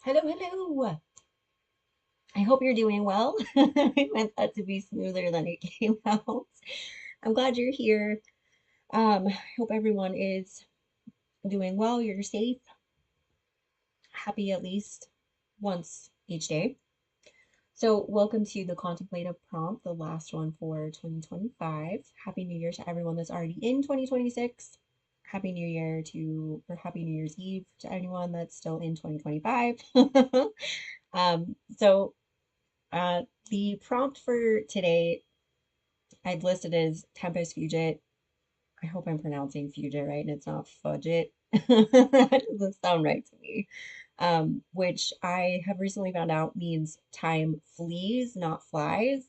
Hello, hello. I hope you're doing well. I meant that to be smoother than it came out. I'm glad you're here. I hope everyone is doing well. You're safe, happy at least once each day. So, welcome to the contemplative prompt, the last one for 2025. Happy New Year to everyone that's already in 2026. Happy New Year Happy New Year's Eve to anyone that's still in 2025. So Uh, the prompt for today I've listed as Tempus Fugit. I hope I'm pronouncing Fugit right and it's not Fudget. That doesn't sound right to me. Which I have recently found out means time flees, not flies.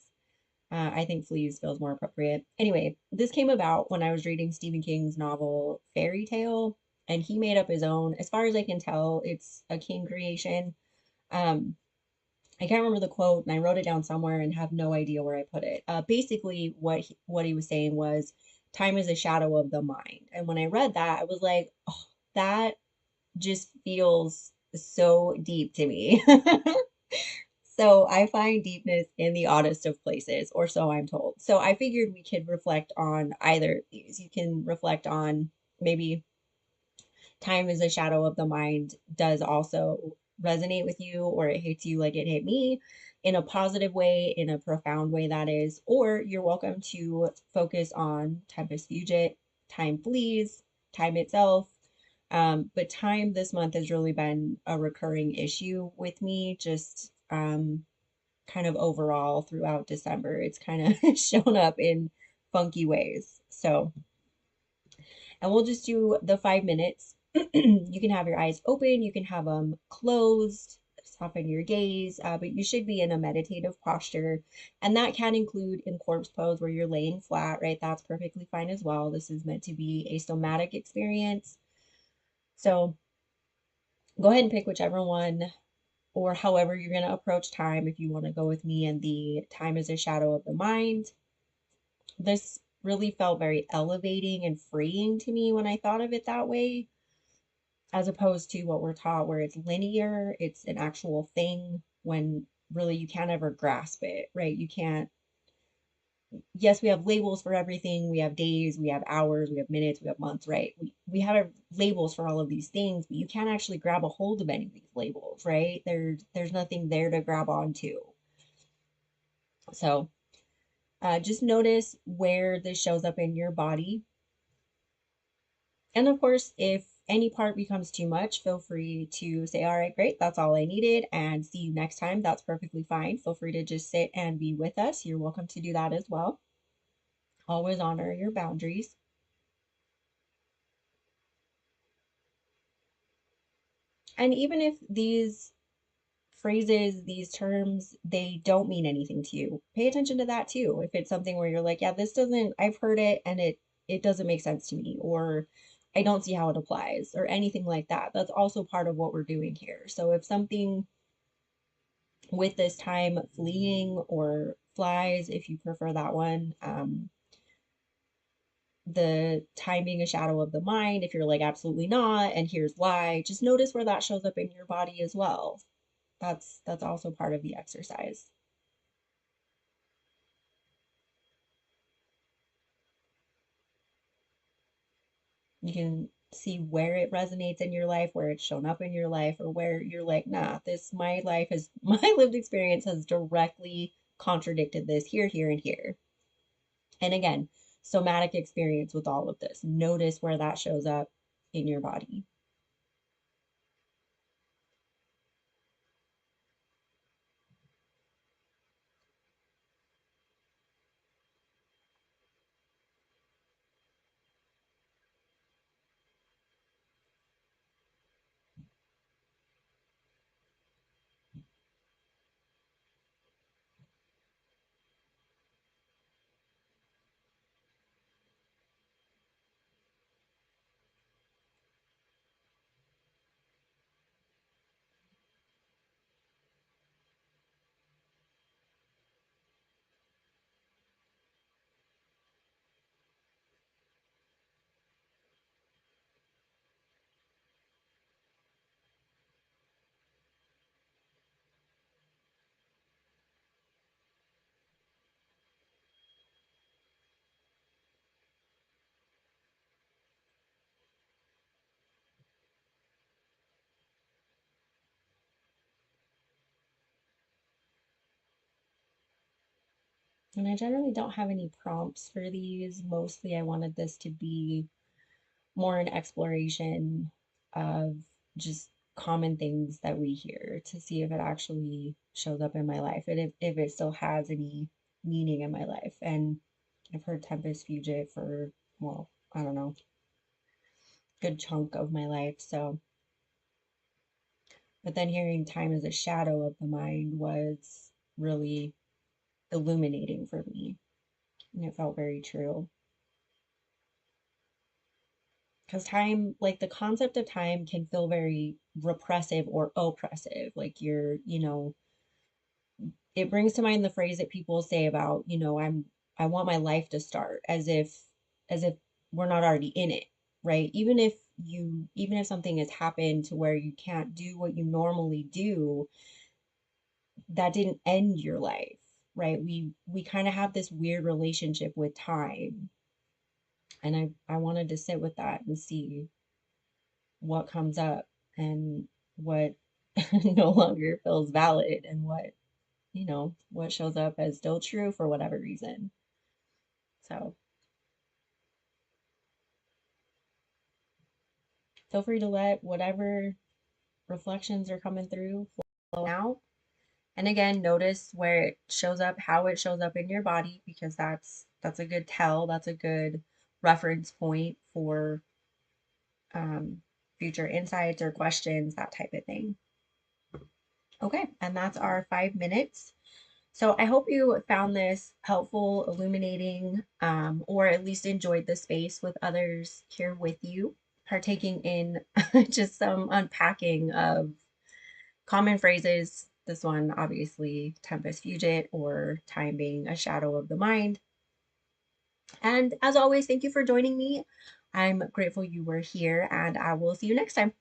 I think fleas feels more appropriate. Anyway, this came about when I was reading Stephen King's novel Fairy Tale, and he made up his own. As far as I can tell, it's a King creation. Um, I can't remember the quote, and I wrote it down somewhere and have no idea where I put it. Basically, what he was saying was, time is a shadow of the mind. And when I read that, I was like, oh, that just feels so deep to me. So I find deepness in the oddest of places, or so I'm told. So I figured we could reflect on either of these. You can reflect on maybe time is a shadow of the mind does also resonate with you, or it hits you like it hit me in a positive way, in a profound way, that is. Or you're welcome to focus on Tempus Fugit, time flees, time itself. But time this month has really been a recurring issue with me, just kind of overall throughout December. It's kind of shown up in funky ways. So, and we'll just do the 5 minutes. You can have your eyes open, you can have them closed, soften your gaze, but you should be in a meditative posture. And that can include in corpse pose where you're laying flat, right? That's perfectly fine as well. This is meant to be a somatic experience. So go ahead and pick whichever one or however you're going to approach time. If you want to go with me and the time is a shadow of the mind, this really felt very elevating and freeing to me when I thought of it that way, as opposed to what we're taught where it's linear, it's an actual thing when really you can't ever grasp it, right? You can't, yes, we have labels for everything. We have days, we have hours, we have minutes, we have months, right? We have labels for all of these things, but you can't actually grab a hold of any of these labels, right? There's nothing there to grab onto. So just notice where this shows up in your body. And of course, if any part becomes too much, feel free to say, all right, great, that's all I needed, and see you next time. That's perfectly fine. Feel free to just sit and be with us. You're welcome to do that as well. Always honor your boundaries. And even if these phrases, these terms, they don't mean anything to you, pay attention to that too. If it's something where you're like, yeah, this doesn't, I've heard it and it doesn't make sense to me, or I don't see how it applies, or anything like that. That's also part of what we're doing here. So if something with this time fleeing or flies, if you prefer that one, the time being a shadow of the mind, if you're like, absolutely not, and here's why, just notice where that shows up in your body as well. That's also part of the exercise. You can see where it resonates in your life, where it's shown up in your life, or where you're like, nah, this, my life has, my lived experience has directly contradicted this here, here, and here. And again, somatic experience with all of this. Notice where that shows up in your body. And I generally don't have any prompts for these. Mostly I wanted this to be more an exploration of just common things that we hear to see if it actually shows up in my life and if it still has any meaning in my life. And I've heard Tempus Fugit for, well, I don't know, good chunk of my life. So, but then hearing time as a shadow of the mind was really illuminating for me. And it felt very true. Because time, like the concept of time can feel very repressive or oppressive. Like it brings to mind the phrase that people say about, I want my life to start as if we're not already in it, right? Even if something has happened to where you can't do what you normally do, that didn't end your life, right? We kind of have this weird relationship with time. And I wanted to sit with that and see what comes up and what no longer feels valid and what shows up as still true for whatever reason. So feel free to let whatever reflections are coming through flow out. And again, notice where it shows up, how it shows up in your body, because that's a good tell. That's a good reference point for um, future insights or questions, that type of thing. Okay, and that's our 5 minutes. So I hope you found this helpful, illuminating, or at least enjoyed the space with others here with you, partaking in just some unpacking of common phrases. This one, obviously, Tempus Fugit, or time being a shadow of the mind. And as always, thank you for joining me. I'm grateful you were here, and I will see you next time.